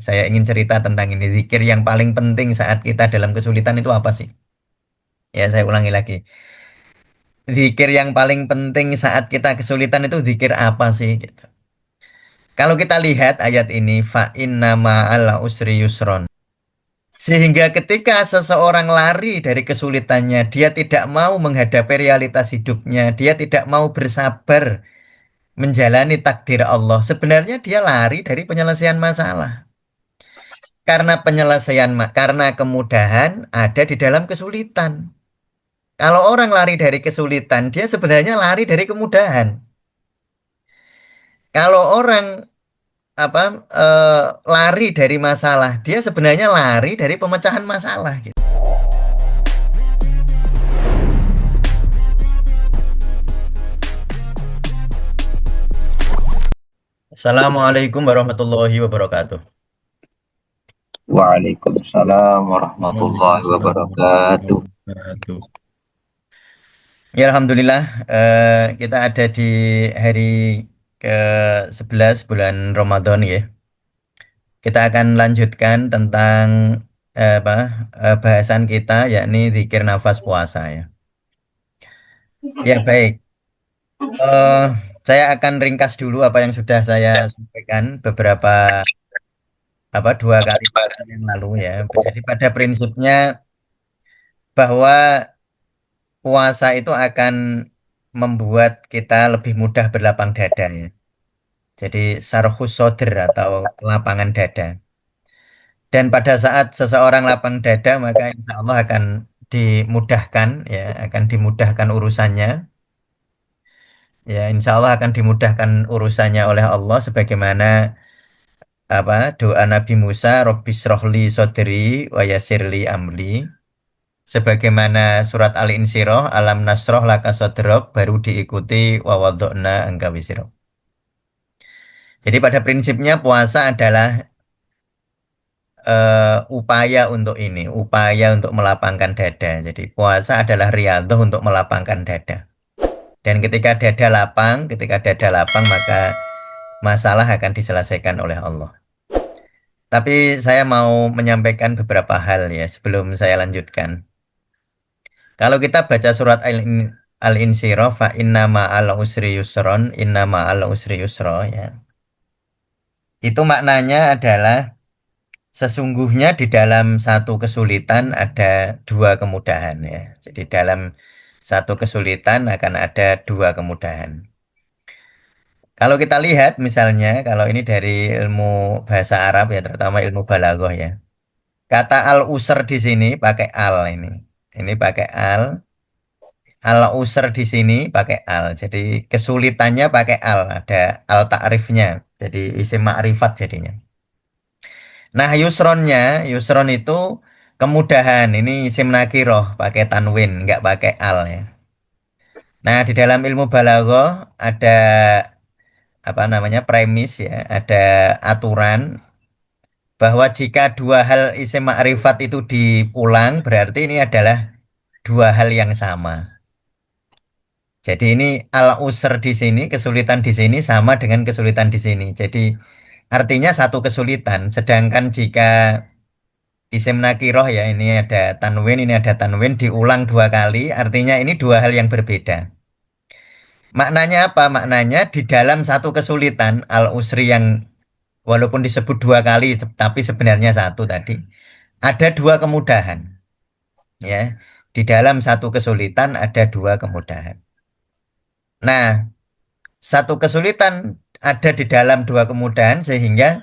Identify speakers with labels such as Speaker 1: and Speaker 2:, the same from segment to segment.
Speaker 1: Saya ingin cerita tentang ini. Zikir yang paling penting saat kita dalam kesulitan itu apa sih? Ya, saya ulangi lagi. Zikir yang paling penting saat kita kesulitan itu zikir apa sih? Gitu. Kalau kita lihat ayat ini, fa inna ma'al usri yusron. Sehingga ketika seseorang lari dari kesulitannya, dia tidak mau menghadapi realitas hidupnya, dia tidak mau bersabar menjalani takdir Allah. Sebenarnya dia lari dari penyelesaian masalah. Karena kemudahan ada di dalam kesulitan. Kalau orang lari dari kesulitan, dia sebenarnya lari dari kemudahan. Kalau orang apa lari dari masalah, dia sebenarnya lari dari pemecahan masalah gitu. Assalamualaikum warahmatullahi wabarakatuh.
Speaker 2: Waalaikumsalam warahmatullahi
Speaker 1: Waalaikumsalam
Speaker 2: wabarakatuh.
Speaker 1: warahmatullahi wabarakatuh. Ya, Alhamdulillah, kita ada di hari ke-11 bulan Ramadan ya. Kita akan lanjutkan tentang bahasan kita yakni zikir nafas puasa ya. Ya baik. Eh, saya akan ringkas dulu apa yang sudah saya sampaikan beberapa dua kali yang lalu ya. Jadi pada prinsipnya bahwa puasa itu akan membuat kita lebih mudah berlapang dada ya. Jadi sarhus sodir atau lapangan dada. Dan pada saat seseorang lapang dada maka insya Allah akan dimudahkan ya, akan dimudahkan urusannya. Ya, insya Allah akan dimudahkan urusannya oleh Allah sebagaimana doa Nabi Musa, Robbis rohli sodri wa yasirli amli. Sebagaimana surat Al-Insyirah, Alam nasroh laka sodrok baru diikuti wa wadokna angka wisirok. Jadi pada prinsipnya puasa adalah upaya untuk ini, upaya untuk melapangkan dada. Jadi puasa adalah riyadhah untuk melapangkan dada. Dan ketika dada lapang maka masalah akan diselesaikan oleh Allah. Tapi saya mau menyampaikan beberapa hal ya sebelum saya lanjutkan. Kalau kita baca surat Al-Insyirah, fa inna ma'al usri yusron, inna ma'al usri yusro ya. Itu maknanya adalah sesungguhnya di dalam satu kesulitan ada dua kemudahan ya. Jadi dalam satu kesulitan akan ada dua kemudahan. Kalau kita lihat misalnya, kalau ini dari ilmu bahasa Arab ya, terutama ilmu balaghah ya. Kata al-usr di sini pakai al ini. Ini pakai al. Al-usr di sini pakai al. Jadi kesulitannya pakai al. Ada al ta'rifnya. Jadi isim ma'rifat jadinya. Nah, yusron itu kemudahan. Ini isim nakiroh pakai tanwin, nggak pakai al ya. Nah, di dalam ilmu balaghah ada premis ya, ada aturan bahwa jika dua hal isim ma'rifat itu diulang berarti ini adalah dua hal yang sama. Jadi ini al-usr di sini, kesulitan di sini sama dengan kesulitan di sini. Jadi artinya satu kesulitan. Sedangkan jika isim nakiroh ya, ini ada tanwin diulang dua kali, artinya ini dua hal yang berbeda. Maknanya apa? Maknanya di dalam satu kesulitan al-usri yang walaupun disebut dua kali tapi sebenarnya satu tadi, ada dua kemudahan ya. Di dalam satu kesulitan ada dua kemudahan. Nah, satu kesulitan ada di dalam dua kemudahan sehingga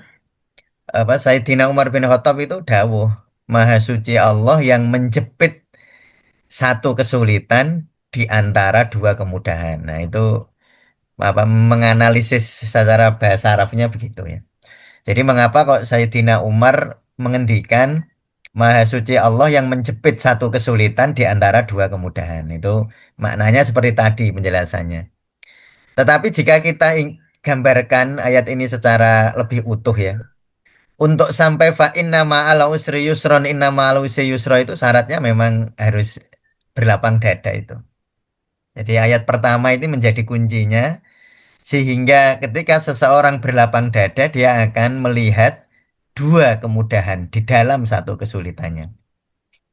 Speaker 1: Sayyidina Umar bin Khattab itu dawuh, Maha suci Allah yang menjepit satu kesulitan di antara dua kemudahan. Nah, itu menganalisis secara bahasa Arabnya begitu ya. Jadi mengapa kok Sayyidina Umar mengendikan Maha suci Allah yang menjepit satu kesulitan di antara dua kemudahan. Itu maknanya seperti tadi penjelasannya. Tetapi jika kita gambarkan ayat ini secara lebih utuh ya. Untuk sampai fa inna ma'al usri yusron inna ma'al usri yusro itu syaratnya memang harus berlapang dada itu. Jadi ayat pertama ini menjadi kuncinya sehingga ketika seseorang berlapang dada dia akan melihat dua kemudahan di dalam satu kesulitannya.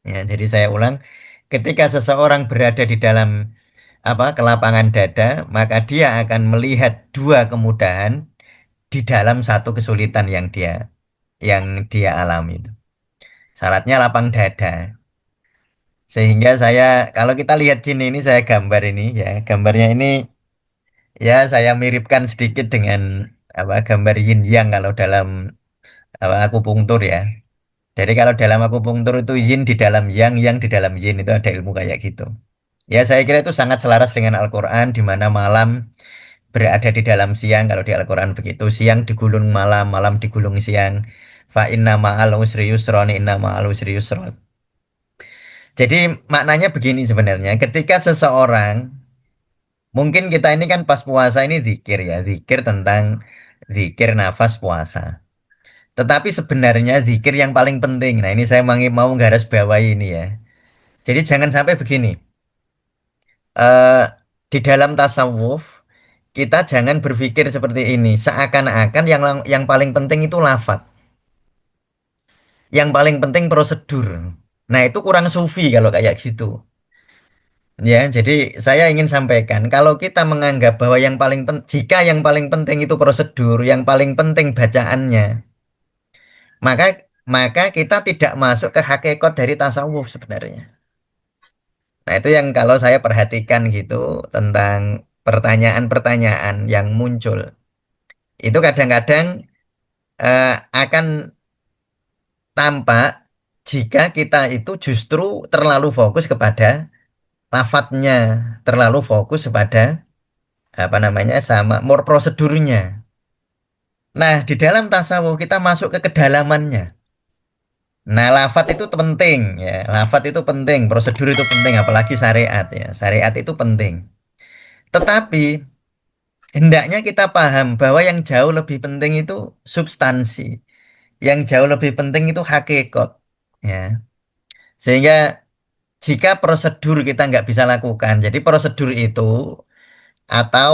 Speaker 1: Ya, jadi saya ulang, ketika seseorang berada di dalam kelapangan dada, maka dia akan melihat dua kemudahan di dalam satu kesulitan yang dia alami itu. Syaratnya lapang dada. Sehingga saya, kalau kita lihat gini, ini saya gambar ini ya, gambarnya ini ya saya miripkan sedikit dengan gambar yin yang kalau dalam akupunktur ya. Jadi kalau dalam akupunktur itu yin di dalam yang di dalam yin, itu ada ilmu kayak gitu. Ya saya kira itu sangat selaras dengan Al-Quran, di mana malam berada di dalam siang. Kalau di Al-Quran begitu, siang digulung malam, malam digulung siang. Fa inna ma'al usri yusron, inna ma'al usri yusron. Jadi maknanya begini sebenarnya, ketika seseorang, mungkin kita ini kan pas puasa ini zikir ya, zikir tentang zikir nafas puasa. Tetapi sebenarnya zikir yang paling penting, nah ini saya mau garis bawahi ini ya. Jadi jangan sampai begini, eh di dalam tasawuf kita jangan berpikir seperti ini, seakan-akan yang paling penting itu lafaz, yang paling penting prosedur. Nah itu kurang sufi kalau kayak gitu. Ya, jadi saya ingin sampaikan, kalau kita menganggap bahwa jika yang paling penting itu prosedur, yang paling penting bacaannya, maka maka kita tidak masuk ke hakikat dari tasawuf sebenarnya. Nah, itu yang kalau saya perhatikan gitu tentang pertanyaan-pertanyaan yang muncul. Itu kadang-kadang akan tampak jika kita itu justru terlalu fokus kepada lafadznya, terlalu fokus kepada sama more prosedurnya. Nah, di dalam tasawuf kita masuk ke kedalamannya. Nah, lafadz itu penting ya. Lafadz itu penting, prosedur itu penting, apalagi syariat ya. Syariat itu penting. Tetapi hendaknya kita paham bahwa yang jauh lebih penting itu substansi. Yang jauh lebih penting itu hakikat. Ya. Sehingga jika prosedur kita nggak bisa lakukan, jadi prosedur itu atau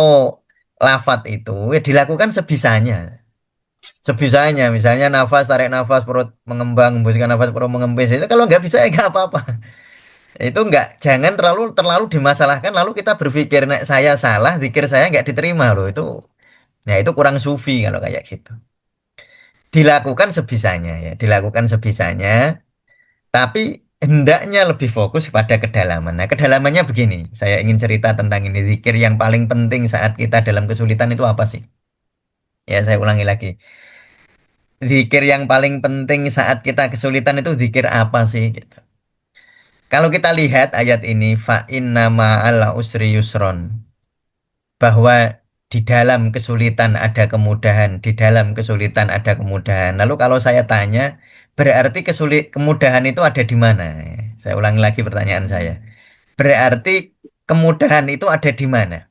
Speaker 1: lafadz itu ya dilakukan sebisanya. Sebisanya, misalnya nafas, tarik nafas, perut mengembang, hembuskan nafas, perut mengembis. Itu kalau nggak bisa ya nggak apa-apa. Itu nggak, jangan terlalu terlalu dimasalahkan. Lalu kita berpikir, nek saya salah, zikir saya nggak diterima loh. Itu kurang sufi kalau kayak gitu. Dilakukan sebisanya ya, dilakukan sebisanya. Tapi hendaknya lebih fokus pada kedalaman. Nah, kedalamannya begini. Saya ingin cerita tentang ini. Zikir yang paling penting saat kita dalam kesulitan itu apa sih? Ya, saya ulangi lagi. Zikir yang paling penting saat kita kesulitan itu zikir apa sih? Gitu. Kalau kita lihat ayat ini, fa inna ma'al usri yusron, bahwa di dalam kesulitan ada kemudahan, di dalam kesulitan ada kemudahan. Lalu kalau saya tanya, berarti kemudahan itu ada di mana? Saya ulangi lagi pertanyaan saya. Berarti kemudahan itu ada di mana?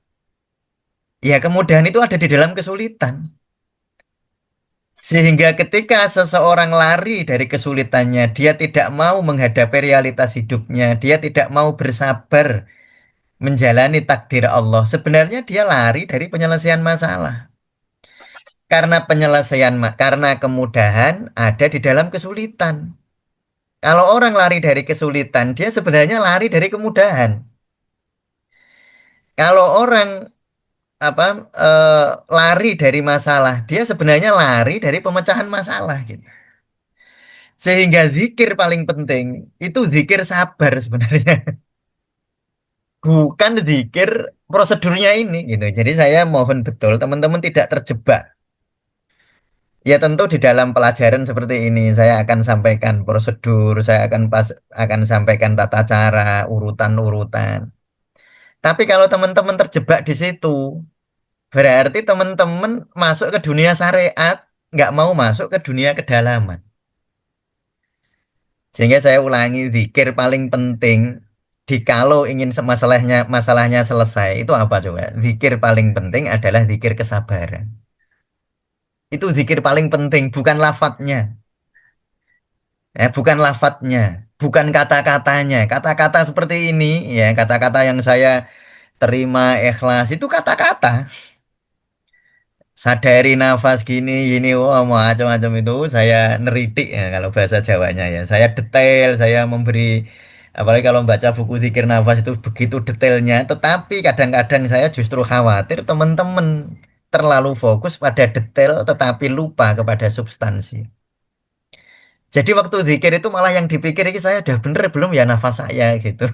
Speaker 1: Ya, kemudahan itu ada di dalam kesulitan. Sehingga ketika seseorang lari dari kesulitannya, dia tidak mau menghadapi realitas hidupnya, dia tidak mau bersabar menjalani takdir Allah. Sebenarnya dia lari dari penyelesaian masalah. Karena kemudahan ada di dalam kesulitan. Kalau orang lari dari kesulitan, dia sebenarnya lari dari kemudahan. Kalau orang apa lari dari masalah, dia sebenarnya lari dari pemecahan masalah gitu. Sehingga zikir paling penting itu zikir sabar sebenarnya. Bukan zikir prosedurnya ini gitu. Jadi saya mohon betul teman-teman tidak terjebak. Ya tentu di dalam pelajaran seperti ini saya akan sampaikan prosedur, saya akan sampaikan tata cara, urutan-urutan. Tapi kalau teman-teman terjebak di situ, berarti teman-teman masuk ke dunia syariat, nggak mau masuk ke dunia kedalaman. Sehingga saya ulangi, zikir paling penting kalau ingin masalahnya selesai itu apa coba? Zikir paling penting adalah zikir kesabaran. Itu zikir paling penting, bukan lafadznya. Bukan lafadznya, bukan kata-katanya. Kata-kata seperti ini, ya kata-kata yang saya terima ikhlas itu kata-kata. sadari nafas gini gini, wah macam-macam itu saya neritik ya kalau bahasa Jawanya ya. Saya detail, saya memberi, apalagi kalau baca buku zikir nafas itu begitu detailnya. Tetapi kadang-kadang saya justru khawatir teman-teman terlalu fokus pada detail tetapi lupa kepada substansi. Jadi waktu zikir itu malah yang dipikir ini saya udah bener belum ya nafas saya gitu.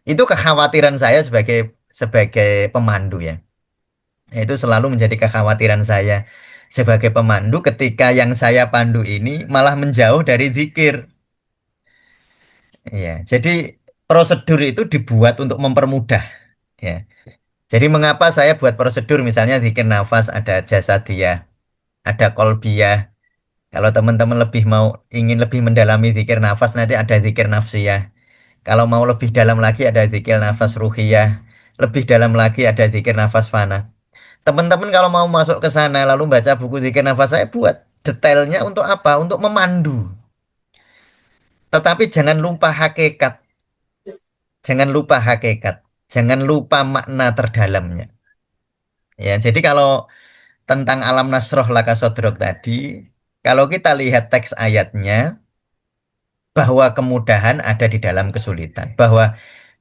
Speaker 1: Itu kekhawatiran saya sebagai sebagai pemandu ya. Itu selalu menjadi kekhawatiran saya sebagai pemandu ketika yang saya pandu ini malah menjauh dari zikir. Ya, jadi prosedur itu dibuat untuk mempermudah. Ya, jadi mengapa saya buat prosedur misalnya zikir nafas ada jasadiyah, ada kolbiyah. Kalau teman-teman lebih mau ingin lebih mendalami zikir nafas nanti ada zikir nafsiyah. Kalau mau lebih dalam lagi ada zikir nafas ruhiyah. Lebih dalam lagi ada zikir nafas fana. Teman-teman kalau mau masuk ke sana lalu baca buku zikir nafas saya buat detailnya untuk apa? Untuk memandu. Tetapi jangan lupa hakikat. Jangan lupa hakikat. Jangan lupa makna terdalamnya. Ya, jadi kalau tentang alam nasroh laka sodrok tadi, kalau kita lihat teks ayatnya, bahwa kemudahan ada di dalam kesulitan, bahwa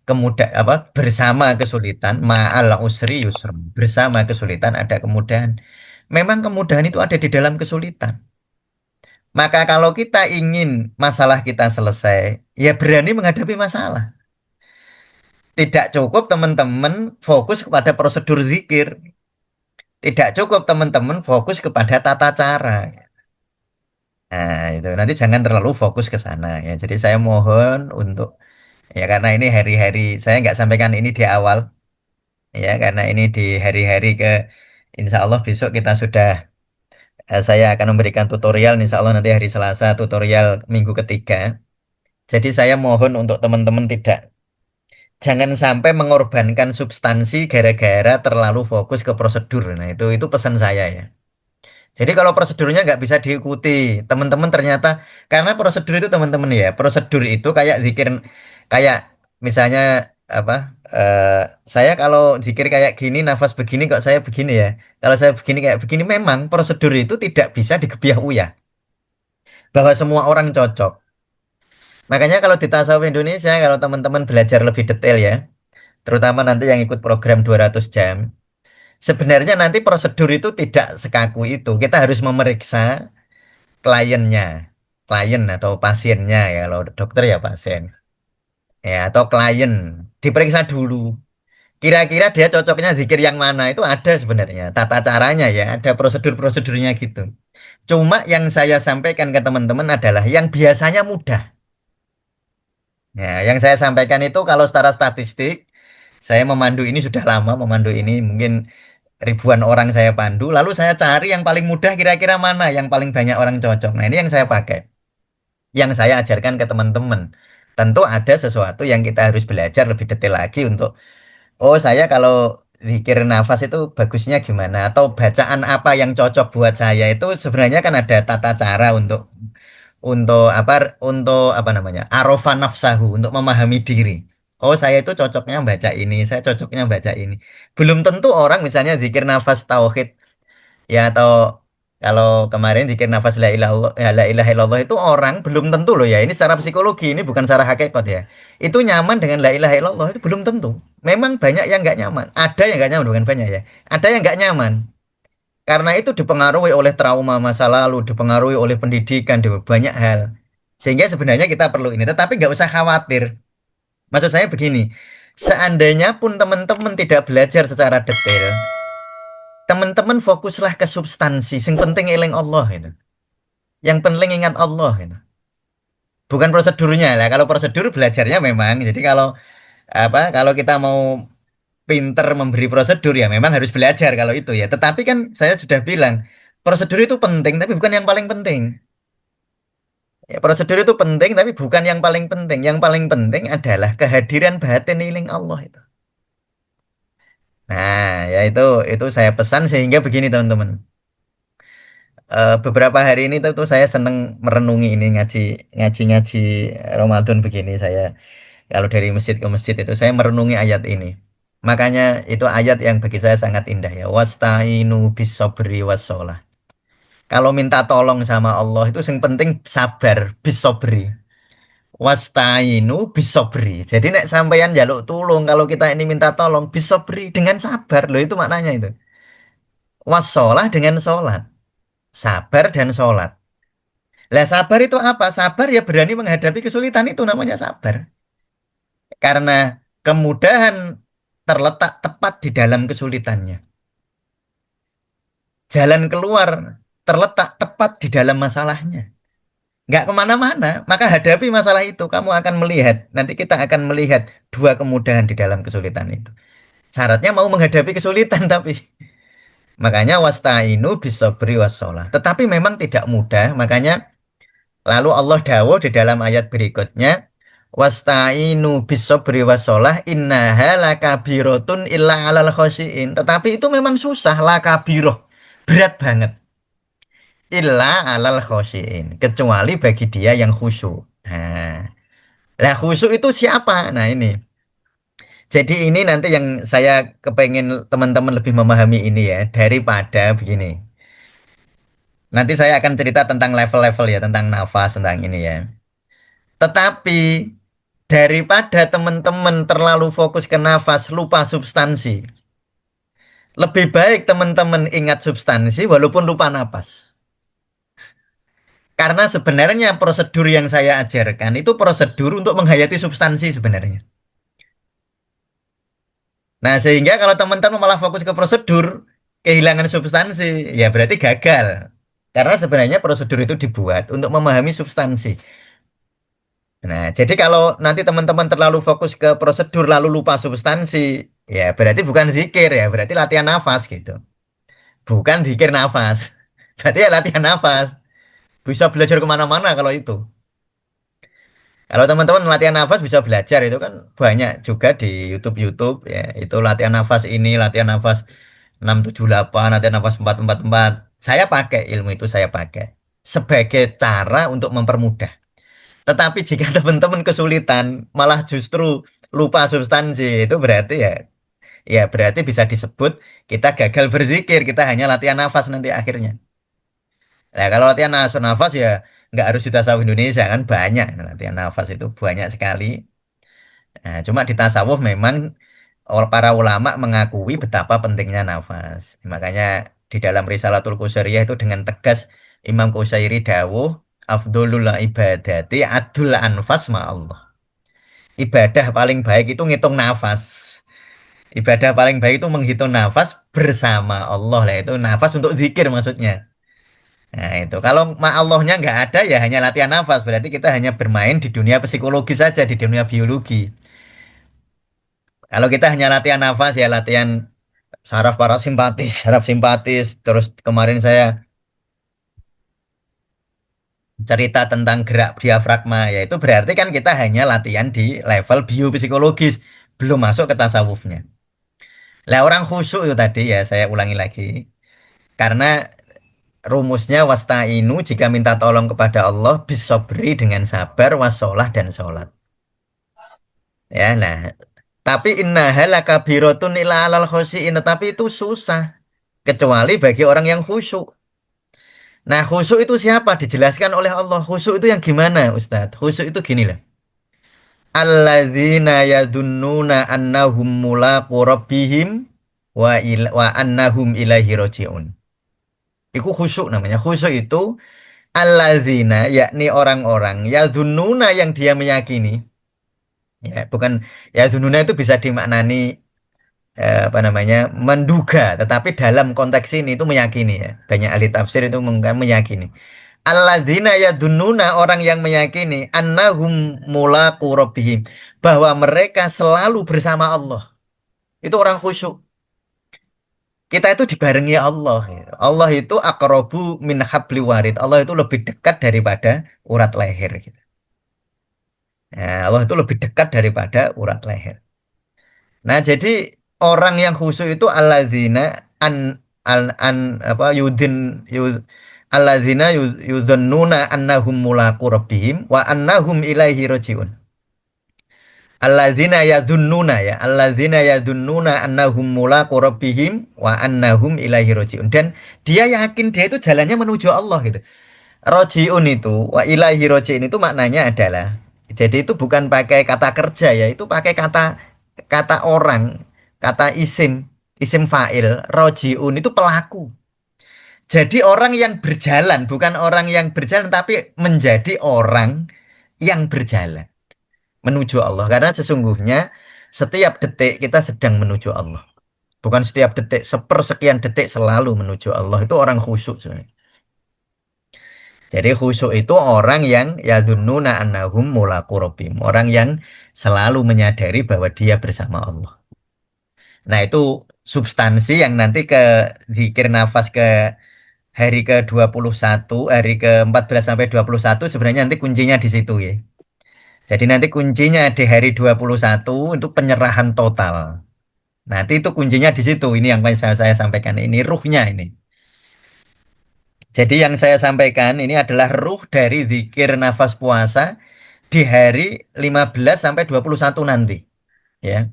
Speaker 1: apa bersama kesulitan ma'al usri yusr, bersama kesulitan ada kemudahan. Memang kemudahan itu ada di dalam kesulitan. Maka kalau kita ingin masalah kita selesai, ya berani menghadapi masalah. Tidak cukup teman-teman fokus kepada prosedur zikir. Tidak cukup teman-teman fokus kepada tata cara. Nah, itu nanti jangan terlalu fokus ke sana ya. Jadi saya mohon untuk, ya karena ini hari-hari saya nggak sampaikan ini di awal ya, karena ini di hari-hari ke, insya Allah besok kita sudah, saya akan memberikan tutorial insya Allah nanti hari Selasa tutorial minggu ketiga. Jadi saya mohon untuk teman-teman tidak, jangan sampai mengorbankan substansi gara-gara terlalu fokus ke prosedur. Nah itu pesan saya ya. Jadi kalau prosedurnya nggak bisa diikuti, teman-teman ternyata, karena prosedur itu teman-teman ya, prosedur itu kayak zikir, kayak misalnya apa? eh, saya kalau zikir kayak gini, nafas begini kok saya begini ya. Kalau saya begini kayak begini, memang prosedur itu tidak bisa digebiah uyah bahwa semua orang cocok. Makanya kalau di tasawuf Indonesia, kalau teman-teman belajar lebih detail ya, terutama nanti yang ikut program 200 jam, sebenarnya nanti prosedur itu tidak sekaku itu. Kita harus memeriksa kliennya, klien atau pasiennya ya, kalau dokter ya pasien, ya atau klien diperiksa dulu. Kira-kira dia cocoknya zikir yang mana itu ada sebenarnya tata caranya ya, ada prosedur-prosedurnya gitu. Cuma yang saya sampaikan ke teman-teman adalah yang biasanya mudah. Ya, yang saya sampaikan itu kalau secara statistik, saya memandu ini sudah lama, memandu ini mungkin ribuan orang saya pandu, lalu saya cari yang paling mudah kira-kira mana yang paling banyak orang cocok. Nah, ini yang saya pakai, yang saya ajarkan ke teman-teman. Tentu ada sesuatu yang kita harus belajar lebih detail lagi untuk, oh saya kalau zikir nafas itu bagusnya gimana, atau bacaan apa yang cocok buat saya, itu sebenarnya kan ada tata cara untuk apa namanya, arafah nafsahu, untuk memahami diri. Oh saya itu cocoknya baca ini, saya cocoknya baca ini. Belum tentu orang misalnya zikir nafas tauhid ya, atau kalau kemarin zikir nafas la ilaha illallah, ya, la ilaha illallah itu orang belum tentu loh ya. Ini secara psikologi, ini bukan secara hakikat ya. Itu nyaman dengan la ilaha illallah itu belum tentu. Memang banyak yang nggak nyaman. Ada yang nggak nyaman, bukan banyak ya. Ada yang nggak nyaman. Karena itu dipengaruhi oleh trauma masa lalu, dipengaruhi oleh pendidikan, di banyak hal. Sehingga sebenarnya kita perlu ini. Tetapi nggak usah khawatir. Maksud saya begini, seandainya pun teman-teman tidak belajar secara detail, teman-teman fokuslah ke substansi. Yang penting eling Allah itu. Yang penting ingat Allah itu. Bukan prosedurnya lah. Kalau prosedur belajarnya memang. Jadi kalau apa? Kalau kita mau pinter memberi prosedur ya memang harus belajar kalau itu ya. Tetapi kan saya sudah bilang prosedur itu penting tapi bukan yang paling penting. Ya, prosedur itu penting tapi bukan yang paling penting. Yang paling penting adalah kehadiran batin iling Allah itu. Nah, ya itu saya pesan sehingga begini teman-teman. Beberapa hari ini tuh saya seneng merenungi ini, ngaji ngaji ngaji Ramadan begini, saya kalau dari masjid ke masjid itu saya merenungi ayat ini. Makanya itu ayat yang bagi saya sangat indah ya. Wasta'inu bisobri wassalah. Kalau minta tolong sama Allah itu yang penting sabar bisobri. Wasta'inu bisobri. Jadi nek sampeyan jaluk tulung kalau kita ini minta tolong bisobri dengan sabar loh itu maknanya itu. Wassalah dengan sholat. Sabar dan sholat. Lah sabar itu apa? Sabar ya berani menghadapi kesulitan itu namanya sabar. Karena kemudahan terletak tepat di dalam kesulitannya. Jalan keluar terletak tepat di dalam masalahnya. Nggak kemana-mana, maka hadapi masalah itu. Kamu akan melihat, nanti kita akan melihat dua kemudahan di dalam kesulitan itu. Syaratnya mau menghadapi kesulitan tapi. Makanya wasta'inu bisobri wassalah. Tetapi memang tidak mudah, makanya lalu Allah dawuh di dalam ayat berikutnya, wasta'inu bisobri wassalah innaha lakabiratun illa alal khosiin. Tetapi itu memang susah, lakabiroh. Berat banget. Illa alal khosiin. Kecuali bagi dia yang khusyuk. Nah, lah khusyuk itu siapa? Nah ini. Jadi ini nanti yang saya kepengen teman-teman lebih memahami ini ya. Daripada begini. Nanti saya akan cerita tentang level-level ya. Tentang nafas, tentang ini ya. Tetapi daripada teman-teman terlalu fokus ke nafas, lupa substansi. Lebih baik teman-teman ingat substansi walaupun lupa nafas. Karena sebenarnya prosedur yang saya ajarkan itu prosedur untuk menghayati substansi sebenarnya. Nah, sehingga kalau teman-teman malah fokus ke prosedur, kehilangan substansi, ya berarti gagal. Karena sebenarnya prosedur itu dibuat untuk memahami substansi. Nah, jadi kalau nanti teman-teman terlalu fokus ke prosedur lalu lupa substansi, ya berarti bukan zikir ya, berarti latihan nafas gitu. Bukan zikir nafas. Berarti ya latihan nafas. Bisa belajar kemana-mana kalau itu. Kalau teman-teman latihan nafas bisa belajar itu kan banyak juga di YouTube ya. Itu latihan nafas ini, latihan nafas 678, latihan nafas 444. Saya pakai ilmu itu saya pakai sebagai cara untuk mempermudah. Tetapi jika teman-teman kesulitan malah justru lupa substansi itu berarti ya berarti bisa disebut kita gagal berzikir, kita hanya latihan nafas nanti akhirnya. Nah, kalau latihan nafas ya nggak harus di tasawuf Indonesia kan banyak latihan nafas itu banyak sekali. Nah, cuma di tasawuf memang para ulama mengakui betapa pentingnya nafas. Makanya di dalam Risalatul Qusairiyah itu dengan tegas Imam Qusairi dawuh afdholul ibadati adul anfas ma Allah. Ibadah paling baik itu ngitung nafas. Ibadah paling baik itu menghitung nafas bersama Allah lah itu nafas untuk zikir maksudnya. Nah itu kalau Allahnya nggak ada ya hanya latihan nafas berarti kita hanya bermain di dunia psikologi saja di dunia biologi. Kalau kita hanya latihan nafas ya latihan saraf parasimpatis, saraf simpatis. Terus kemarin saya cerita tentang gerak diafragma ya itu berarti kan kita hanya latihan di level biopsikologis, belum masuk ke tasawufnya. Lah orang khusyuk itu tadi ya saya ulangi lagi. Karena rumusnya wasta'inu jika minta tolong kepada Allah bisobri dengan sabar wasolah dan sholat. Ya, nah, tapi innaha lakabiratun illa alal khosiin, tapi itu susah kecuali bagi orang yang khusyuk. Nah, khusyuk itu siapa? Dijelaskan oleh Allah. Khusyuk itu yang gimana, Ustadz? Khusyuk itu gini lah. Alladzina yadunnuna annahum mulaqu rabbihim wa annahum ilaihi raji'un. Itu khusyuk namanya. Khusyuk itu alladzina yakni orang-orang yadunnuna yang dia meyakini. Ya, bukan yadunnuna itu bisa dimaknani apa namanya menduga, tetapi dalam konteks ini itu meyakini ya. Banyak ahli tafsir itu meyakini. Alladzina yadunnuna orang yang meyakini annahum mulaqu rabbihim bahwa mereka selalu bersama Allah. Itu orang khusyuk. Kita itu dibarengi Allah. Gitu. Allah itu aqrabu min habli warid. Allah itu lebih dekat daripada urat leher. Gitu. Nah, Allah itu lebih dekat daripada urat leher. Nah, jadi orang yang khusyuk itu alladzina an an apa alladzina yudhannuna annahum mulaqu rabbihim wa annahum ilaihi rajiun. Alladzina yadhunnuna ya, alladzina yadhunnuna annahum mulaqu rabbihim wa annahum ilaihi rajiun. Dan dia yakin dia itu jalannya menuju Allah gitu. Rojiun itu, wa ilaihi rojiun itu maknanya adalah, jadi itu bukan pakai kata kerja ya, itu pakai kata kata orang, kata isim fa'il. Rojiun itu pelaku. Jadi orang yang berjalan, bukan orang yang berjalan, tapi menjadi orang yang berjalan menuju Allah. Karena sesungguhnya setiap detik kita sedang menuju Allah. Bukan setiap detik, sepersekian detik selalu menuju Allah. Itu orang khusyuk sebenarnya. Jadi khusyuk itu orang yang yadunnuna annahum mulaqu rabbihim. Orang yang selalu menyadari bahwa dia bersama Allah. Nah itu substansi yang nanti ke zikir nafas ke hari ke-21, hari ke-14 sampai 21 sebenarnya nanti kuncinya di situ ya. Jadi nanti kuncinya di hari 21 itu penyerahan total. Nanti itu kuncinya di situ. Ini yang saya sampaikan. Ini ruhnya ini. Jadi yang saya sampaikan ini adalah ruh dari zikir nafas puasa di hari 15 sampai 21 nanti. Ya.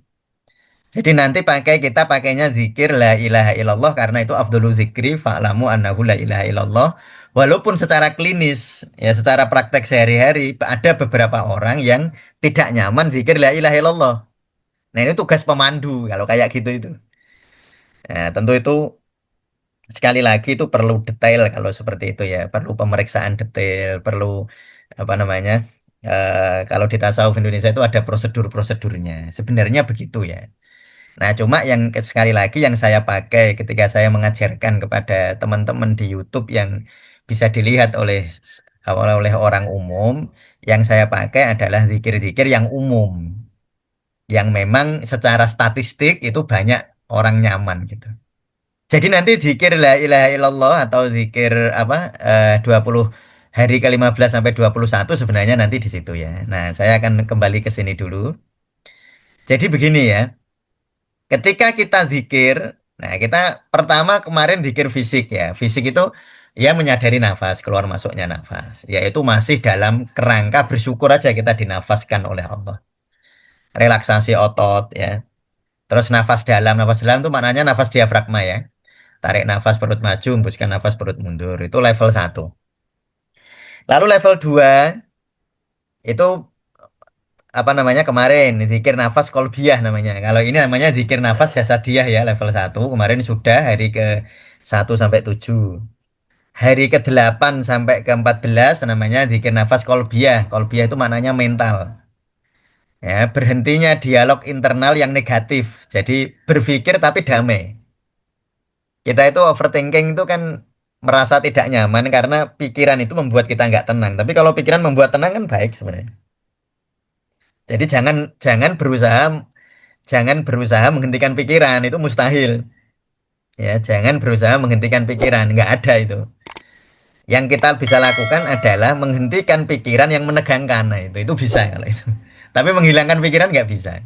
Speaker 1: Jadi nanti kita pakainya zikir la ilaha illallah karena itu afdhalu zikri fa'lamu annahu la ilaha illallah. Walaupun secara klinis ya secara praktek sehari-hari ada beberapa orang yang tidak nyaman zikir la ilaha illallah. Nah, ini tugas pemandu kalau kayak gitu itu. Nah, tentu itu sekali lagi itu perlu detail kalau seperti itu ya, perlu pemeriksaan detail, perlu apa namanya? Kalau di tasawuf Indonesia itu ada prosedur-prosedurnya. Sebenarnya begitu ya. Nah, cuma yang sekali lagi yang saya pakai ketika saya mengajarkan kepada teman-teman di YouTube yang bisa dilihat oleh orang umum, yang saya pakai adalah zikir-zikir yang umum, yang memang secara statistik itu banyak orang nyaman gitu. Jadi nanti zikir la ilaha illallah atau zikir apa 20 hari ke-15 sampai 21 sebenarnya nanti di situ ya. Nah, saya akan kembali ke sini dulu. Jadi begini ya. Ketika kita zikir, nah kita pertama kemarin zikir fisik ya. Fisik itu ya menyadari nafas, keluar masuknya nafas. Yaitu masih dalam kerangka bersyukur aja kita dinafaskan oleh Allah. Relaksasi otot ya. Terus nafas dalam itu maknanya nafas diafragma ya. Tarik nafas perut maju, hembuskan nafas perut mundur. Itu level 1. Lalu level 2 itu apa namanya kemarin zikir nafas kolbiyah namanya. Kalau ini namanya zikir nafas jasadiyah ya level 1. Kemarin sudah hari ke 1 sampai 7. Hari ke 8 sampai ke 14 namanya zikir nafas kolbiyah. Kolbiyah itu maknanya mental. Ya, berhentinya dialog internal yang negatif. Jadi berpikir tapi damai. Kita itu overthinking itu kan merasa tidak nyaman karena pikiran itu membuat kita nggak tenang. Tapi kalau pikiran membuat tenang kan baik sebenarnya. Jadi jangan berusaha menghentikan pikiran itu mustahil. Ya, jangan berusaha menghentikan pikiran, nggak ada itu. Yang kita bisa lakukan adalah menghentikan pikiran yang menegangkan. Nah, itu bisa kalau itu. Tapi menghilangkan pikiran nggak bisa.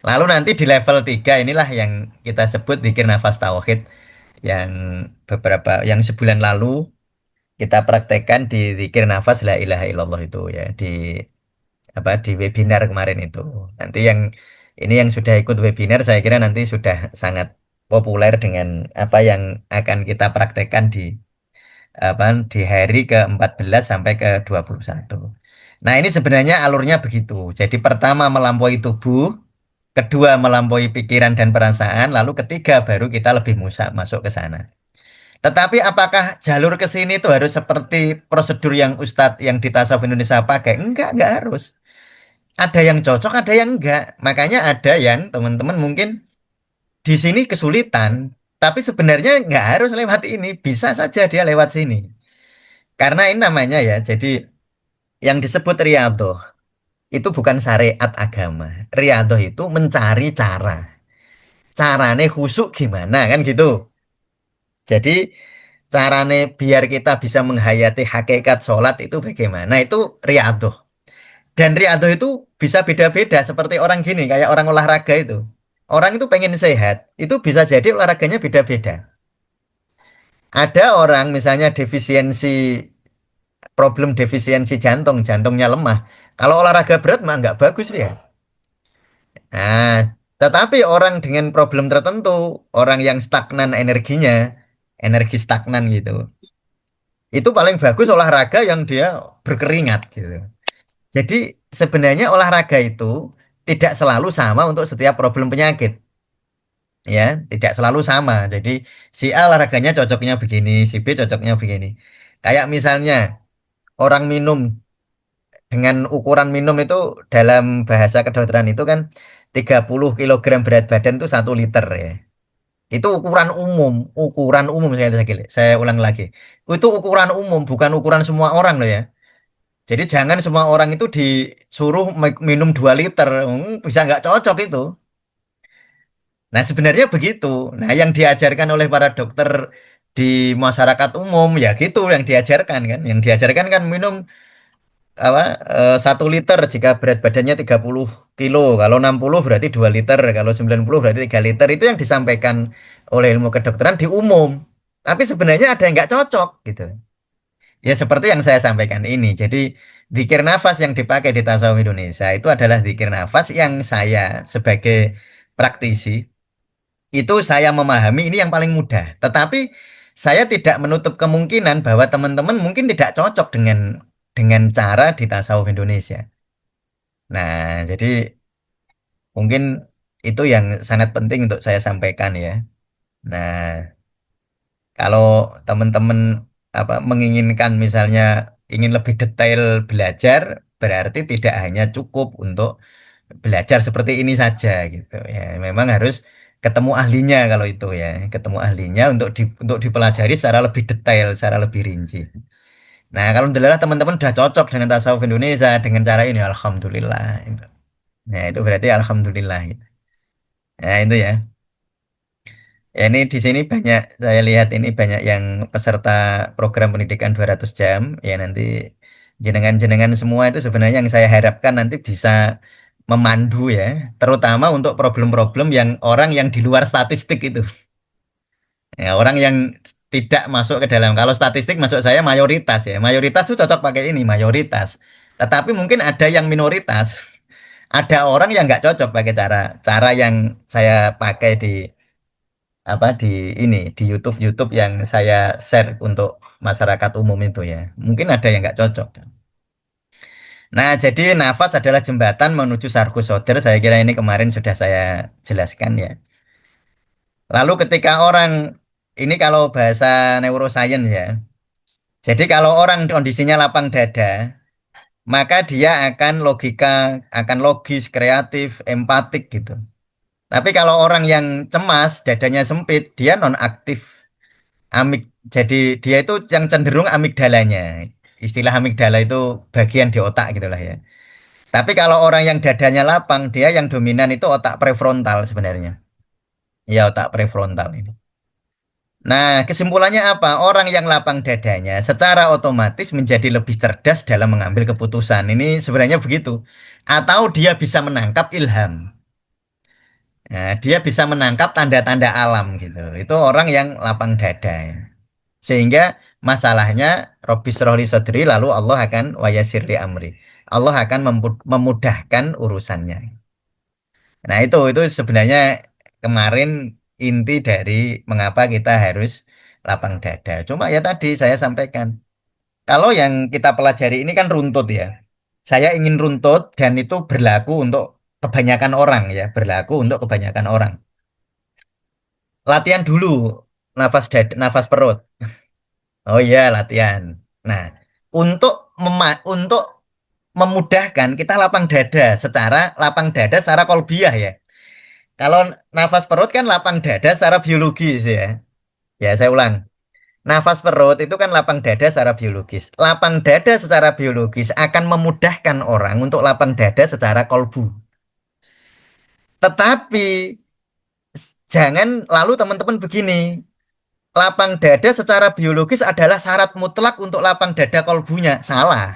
Speaker 1: Lalu nanti di level 3 inilah yang kita sebut zikir nafas tauhid yang yang sebulan lalu kita praktekkan di zikir nafas la ilaha illallah itu ya di webinar kemarin itu. Nanti ini yang sudah ikut webinar saya kira nanti sudah sangat populer dengan apa yang akan kita praktekkan di hari ke 14 sampai ke 21. Nah, ini sebenarnya alurnya begitu. Jadi pertama melampaui tubuh, kedua melampaui pikiran dan perasaan, lalu ketiga baru kita lebih masuk ke sana. Tetapi apakah jalur ke sini itu harus seperti prosedur yang Ustadz yang di Tasawuf Indonesia pakai? Enggak harus. Ada yang cocok, ada yang enggak. Makanya ada yang teman-teman mungkin di sini kesulitan, tapi sebenarnya enggak harus lewat ini. Bisa saja dia lewat sini. Karena ini namanya ya, jadi yang disebut riyadhah itu bukan syariat agama. Riyadhah itu mencari cara. Carane khusyuk gimana kan gitu. Jadi carane biar kita bisa menghayati hakikat sholat itu bagaimana? Itu riyadhah. Dan riyadhah itu bisa beda-beda seperti orang gini, kayak orang olahraga itu. Orang itu pengen sehat, itu bisa jadi olahraganya beda-beda. Ada orang misalnya problem defisiensi jantung, jantungnya lemah. Kalau olahraga berat mah nggak bagus ya. Nah, tetapi orang dengan problem tertentu, orang yang stagnan energinya, energi stagnan gitu, itu paling bagus olahraga yang dia berkeringat gitu. Jadi sebenarnya olahraga itu tidak selalu sama untuk setiap problem penyakit, ya, tidak selalu sama. Jadi si A olahraganya cocoknya begini, si B cocoknya begini. Kayak misalnya orang minum dengan ukuran minum itu dalam bahasa kedokteran itu kan 30 kilogram berat badan itu 1 liter ya. Itu ukuran umum saya ulang lagi. Itu ukuran umum, bukan ukuran semua orang loh ya. Jadi jangan semua orang itu disuruh minum 2 liter. Bisa nggak cocok itu. Nah sebenarnya begitu. Nah yang diajarkan oleh para dokter di masyarakat umum ya gitu yang diajarkan kan. Yang diajarkan kan minum apa 1 liter jika berat badannya 30 kilo. Kalau 60 berarti 2 liter. Kalau 90 berarti 3 liter. Itu yang disampaikan oleh ilmu kedokteran di umum. Tapi sebenarnya ada yang nggak cocok gitu. Ya seperti yang saya sampaikan ini. Jadi zikir nafas yang dipakai di tasawuf Indonesia itu adalah zikir nafas yang saya sebagai praktisi itu saya memahami ini yang paling mudah. Tetapi saya tidak menutup kemungkinan bahwa teman-teman mungkin tidak cocok dengan cara di tasawuf Indonesia. Nah, jadi mungkin itu yang sangat penting untuk saya sampaikan ya. Nah, kalau teman-teman menginginkan misalnya ingin lebih detail belajar, berarti tidak hanya cukup untuk belajar seperti ini saja gitu ya. Memang harus ketemu ahlinya kalau itu ya, ketemu ahlinya untuk dipelajari secara lebih detail, secara lebih rinci. Nah, kalau alhamdulillah teman-teman sudah cocok dengan tasawuf Indonesia dengan cara ini, alhamdulillah. Itu. Nah, itu berarti alhamdulillah. Gitu. Nah, itu ya. Ya, ini di sini banyak saya lihat ini banyak yang peserta program pendidikan 200 jam. Ya, nanti jenengan-jenengan semua itu sebenarnya yang saya harapkan nanti bisa memandu ya, terutama untuk problem-problem yang orang yang di luar statistik itu. Ya, orang yang tidak masuk ke dalam. Kalau statistik masuk saya mayoritas ya. Mayoritas itu cocok pakai ini, mayoritas. Tetapi mungkin ada yang minoritas. Ada orang yang nggak cocok pakai cara cara yang saya pakai di ini di YouTube YouTube yang saya share untuk masyarakat umum itu ya. Mungkin ada yang nggak cocok. Nah, jadi nafas adalah jembatan menuju sarku sodir. Saya kira ini kemarin sudah saya jelaskan ya. Lalu ketika orang ini kalau bahasa neuroscience ya. Jadi kalau orang kondisinya lapang dada, maka dia akan logis, kreatif, empatik gitu. Tapi kalau orang yang cemas, dadanya sempit, dia non aktif. Jadi dia itu yang cenderung amigdalanya. Istilah amigdala itu bagian di otak gitulah ya. Tapi kalau orang yang dadanya lapang, dia yang dominan itu otak prefrontal sebenarnya. Ya otak prefrontal ini. Nah, kesimpulannya apa? Orang yang lapang dadanya secara otomatis menjadi lebih cerdas dalam mengambil keputusan. Ini sebenarnya begitu. Atau dia bisa menangkap ilham. Nah, dia bisa menangkap tanda-tanda alam gitu. Itu orang yang lapang dada. Ya. Sehingga masalahnya Robbi syrahli sodri lalu Allah akan wayasirli amri. Allah akan memudahkan urusannya. Nah, itu sebenarnya kemarin inti dari mengapa kita harus lapang dada. Cuma ya tadi saya sampaikan, kalau yang kita pelajari ini kan runtut ya. Saya ingin runtut dan itu berlaku untuk kebanyakan orang ya, berlaku untuk kebanyakan orang. Latihan dulu nafas perut. Oh iya, latihan. Nah, untuk memudahkan kita lapang dada secara kolbiah ya. Kalau nafas perut kan lapang dada secara biologis ya. Ya, saya ulang. Nafas perut itu kan lapang dada secara biologis. Lapang dada secara biologis akan memudahkan orang untuk lapang dada secara kolbu. Tetapi jangan lalu teman-teman begini. Lapang dada secara biologis adalah syarat mutlak untuk lapang dada kolbunya. Salah.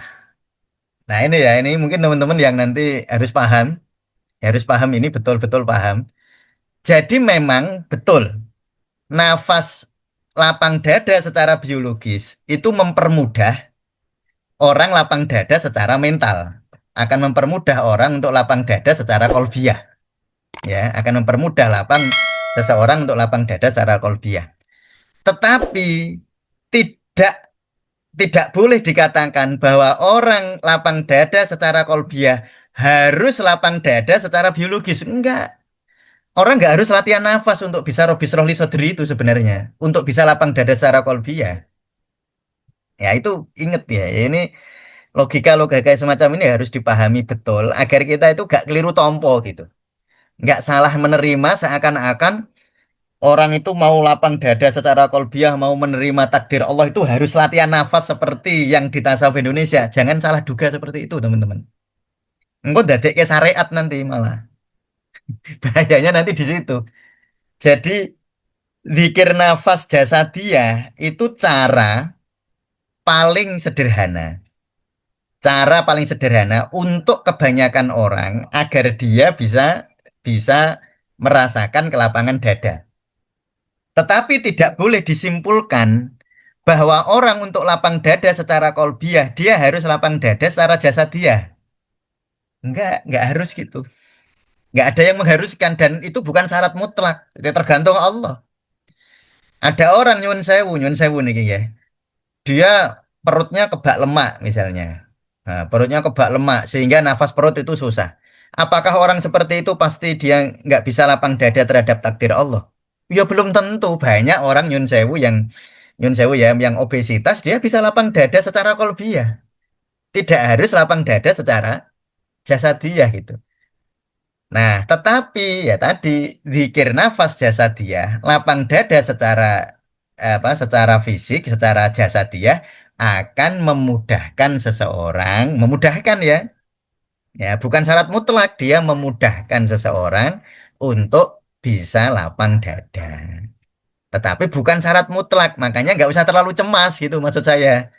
Speaker 1: Nah, ini ya, ini mungkin teman-teman yang nanti harus paham ini betul-betul paham. Jadi memang betul nafas lapang dada secara biologis itu mempermudah orang lapang dada secara mental. Akan mempermudah orang untuk lapang dada secara kolbiah. ya, akan mempermudah lapang seseorang untuk lapang dada secara kolbiah. Tetapi tidak tidak boleh dikatakan bahwa orang lapang dada secara kolbiah harus lapang dada secara biologis. Enggak. Orang nggak harus latihan nafas untuk bisa robis rohli sodri itu sebenarnya. Untuk bisa lapang dada secara kolbiah. Ya itu inget ya. Ini logika-logika semacam ini harus dipahami betul agar kita itu gak keliru tompo gitu. Nggak salah menerima seakan-akan orang itu mau lapang dada secara kolbiah, mau menerima takdir Allah itu harus latihan nafas seperti yang di tasawuf Indonesia. Jangan salah duga seperti itu, teman-teman. Engkau dadekke syariat nanti malah. Bahayanya nanti di situ. Jadi, zikir nafas jasadiyah itu cara paling sederhana. Cara paling sederhana untuk kebanyakan orang agar dia bisa bisa merasakan kelapangan dada. Tetapi tidak boleh disimpulkan bahwa orang untuk lapang dada secara kolbiah, dia harus lapang dada secara jasadiah. Enggak harus gitu. Enggak ada yang mengharuskan dan itu bukan syarat mutlak. Itu tergantung Allah. Ada orang nyun sewu nih ya. Dia perutnya kebak lemak misalnya. Nah, perutnya kebak lemak sehingga nafas perut itu susah. Apakah orang seperti itu pasti dia nggak bisa lapang dada terhadap takdir Allah? Ya belum tentu. Banyak orang nyun sewu ya yang obesitas dia bisa lapang dada secara kolbiah. Tidak harus lapang dada secara jasadiah gitu. Nah, tetapi ya tadi zikir nafas jasadiah, lapang dada secara secara fisik, secara jasadiah akan memudahkan seseorang, memudahkan ya. Ya, bukan syarat mutlak dia memudahkan seseorang untuk bisa lapang dada. Tetapi bukan syarat mutlak, makanya nggak usah terlalu cemas gitu maksud saya.